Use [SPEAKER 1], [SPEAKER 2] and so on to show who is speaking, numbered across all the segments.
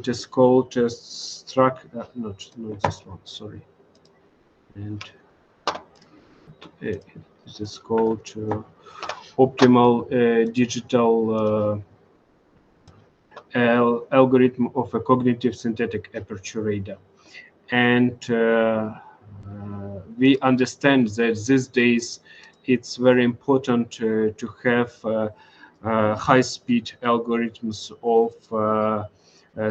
[SPEAKER 1] it is called not this one, sorry. And it is called optimal digital algorithm of a cognitive synthetic aperture radar. And we understand that these days it's very important to have high-speed algorithms of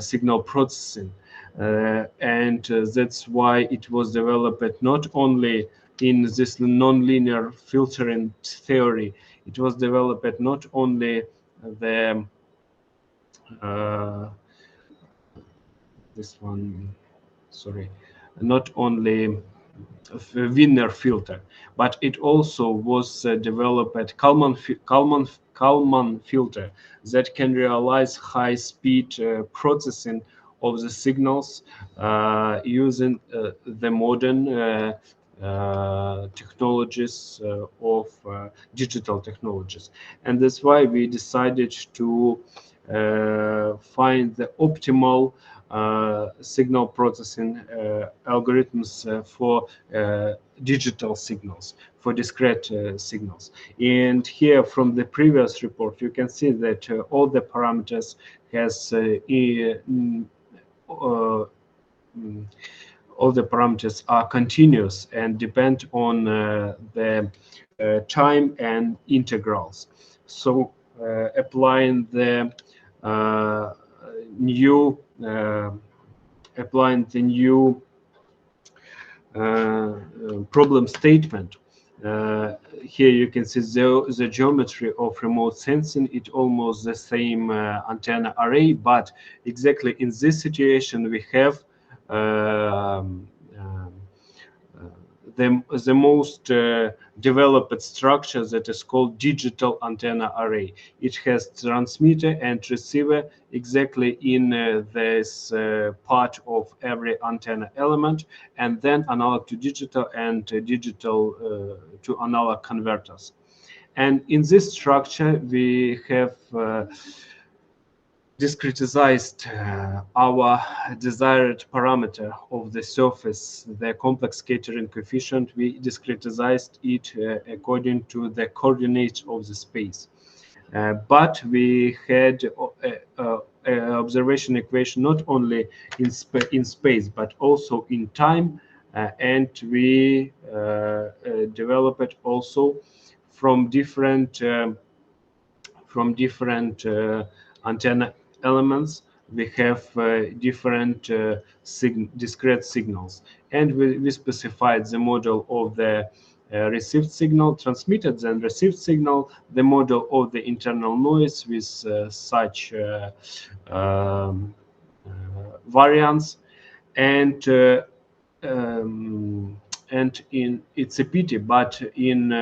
[SPEAKER 1] signal processing. And that's why it was developed not only in this nonlinear filtering theory, it was developed not only the this one, sorry, not only Wiener filter, but it also was developed Kalman filter that can realize high-speed processing of the signals using the modern technologies of digital technologies. And that's why we decided to find the optimal signal processing algorithms for digital signals, for discrete signals. And here from the previous report, you can see that all the parameters has all the parameters are continuous and depend on the time and integrals. So applying the new problem statement. Here you can see the geometry of remote sensing. It's almost the same antenna array, but exactly in this situation we have the most developed structure that is called digital antenna array. It has transmitter and receiver exactly in this part of every antenna element, and then analog to digital and digital to analog converters. And in this structure we have discretized our desired parameter of the surface, the complex scattering coefficient. We discretized it according to the coordinates of the space. But we had observation equation not only in space but also in time, and we developed it also from different antenna elements. We have different discrete signals, and we specified the model of the received signal, transmitted then received signal, the model of the internal noise with such variance, and it's a pity, but in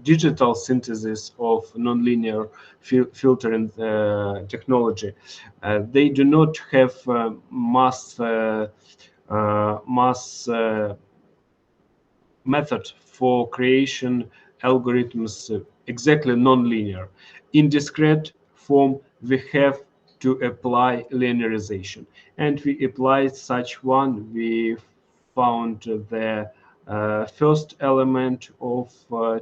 [SPEAKER 1] digital synthesis of nonlinear filtering technology, they do not have mass method for creation algorithms exactly nonlinear. In discrete form, we have to apply linearization, and we applied such one. We found the first element of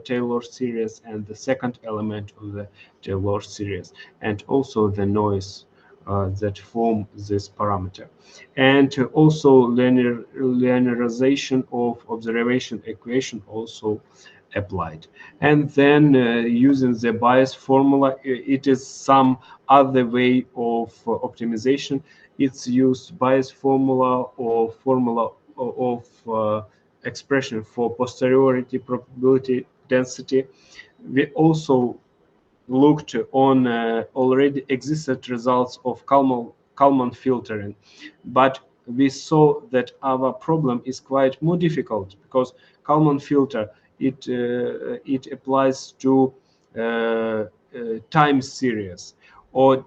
[SPEAKER 1] Taylor series and the second element of the Taylor series, and also the noise that form this parameter, and also linearization of observation equation also applied. And then using the bias formula, it is some other way of optimization. It's used bias formula or formula of expression for posteriority probability density. We also looked on already existed results of Kalman filtering, but we saw that our problem is quite more difficult, because Kalman filter, it applies to time series or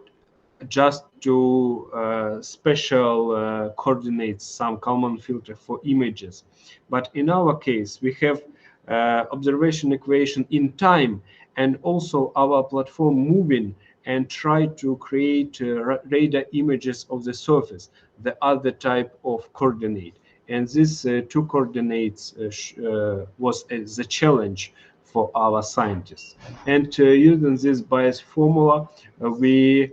[SPEAKER 1] just to special coordinates, some Kalman filter for images. But in our case, we have observation equation in time, and also our platform moving and try to create radar images of the surface, the other type of coordinate. And these two coordinates was the challenge for our scientists. And using this bias formula, we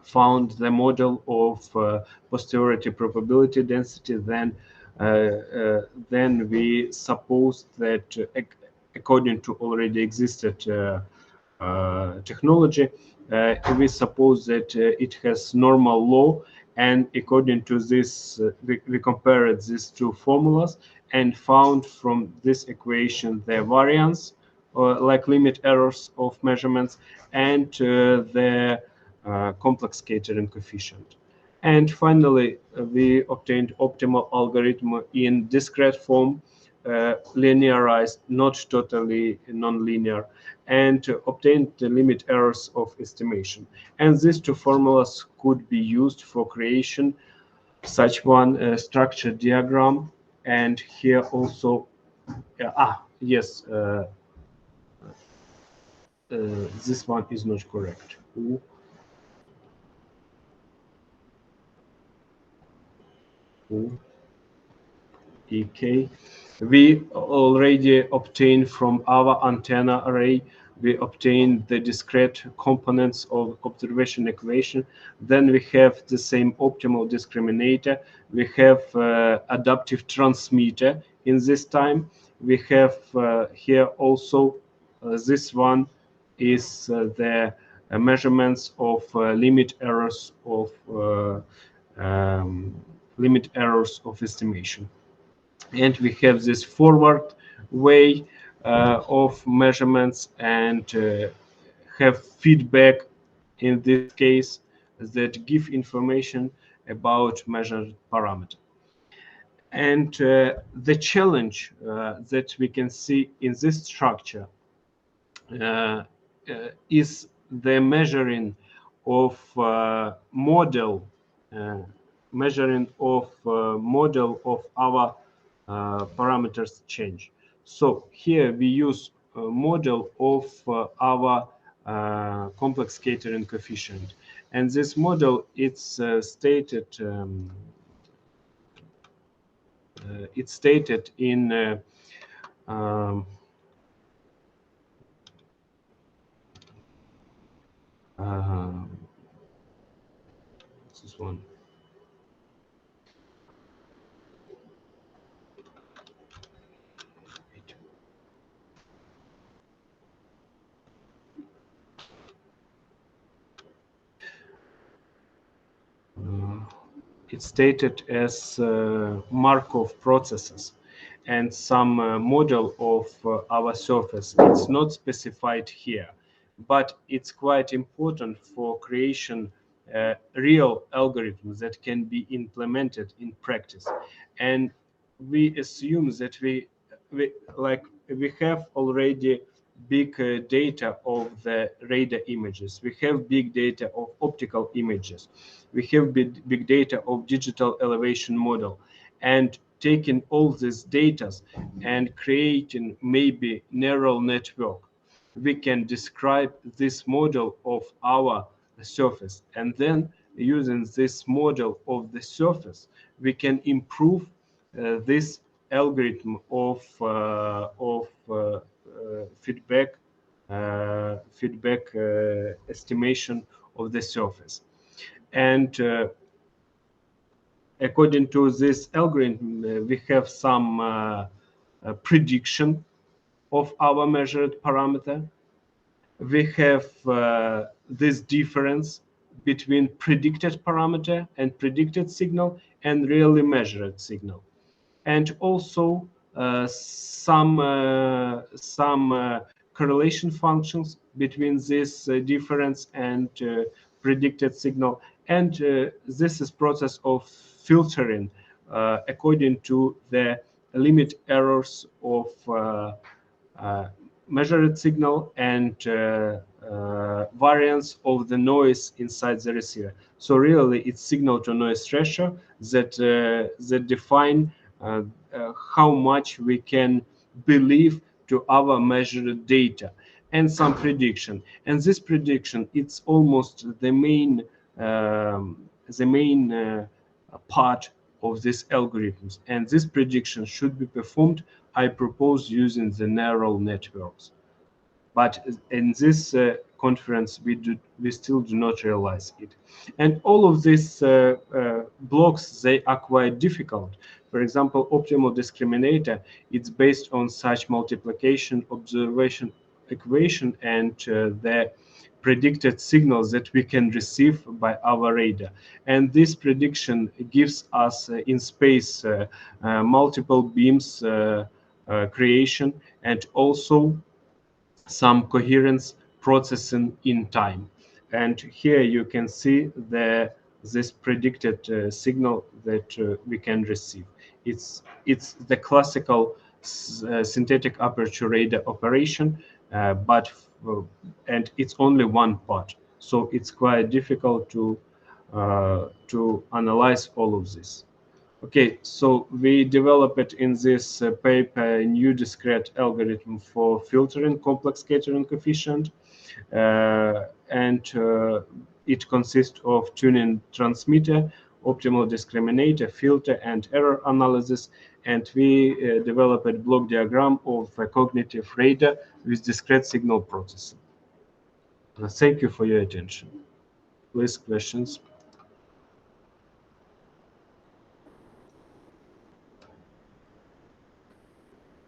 [SPEAKER 1] found the model of posteriority probability density. Then we supposed that according to already existed technology, we suppose that it has normal law, and according to this, we compared these two formulas and found from this equation the variance, like limit errors of measurements, and the complex scattering coefficient. And finally, we obtained optimal algorithm in discrete form, linearized, not totally nonlinear, and obtained the limit errors of estimation. And these two formulas could be used for creation such one structure diagram. And here also, yes, this one is not correct. EK. We already obtained from our antenna array, we obtained the discrete components of observation equation. Then we have the same optimal discriminator. We have adaptive transmitter in this time. We have here also this one is the measurements of limit errors of estimation. And we have this forward way of measurements, and have feedback in this case that give information about measured parameter. And the challenge that we can see in this structure is the measuring of model of our parameters change. So here we use a model of our complex scattering coefficient, and this model it's stated in um, this one. It's stated as Markov processes and some model of our surface. It's not specified here, but it's quite important for creation real algorithms that can be implemented in practice. And we assume that we have already big data of the radar images. We have big data of optical images. We have big data of digital elevation model. And taking all these data and creating maybe neural network, we can describe this model of our surface. And then using this model of the surface, we can improve this algorithm of feedback estimation of the surface. And according to this algorithm, we have some prediction of our measured parameter. We have this difference between predicted parameter and predicted signal and really measured signal. And also some correlation functions between this difference and predicted signal. And this is process of filtering according to the limit errors of measured signal and variance of the noise inside the receiver. So really, it's signal to noise ratio that define how much we can believe to our measured data. and some prediction. And this prediction, it's almost the main part of these algorithms. And this prediction should be performed, I propose, using the neural networks. But in this conference, we still do not realize it. And all of these blocks, they are quite difficult. For example, optimal discriminator, it's based on such multiplication observation equation and the predicted signals that we can receive by our radar. And this prediction gives us in space multiple beams creation, and also some coherence processing in time. And here you can see this predicted signal that we can receive. It's the classical synthetic aperture radar operation, but and it's only one part. So it's quite difficult to analyze all of this. Okay, so we developed in this paper a new discrete algorithm for filtering complex scattering coefficient, and it consists of tuning transmitter, optimal discriminator, filter, and error analysis. And we developed a block diagram of a cognitive radar with discrete signal processing. Thank you for your attention. Please, questions.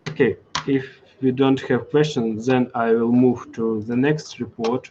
[SPEAKER 1] Okay, if we don't have questions, then I will move to the next report.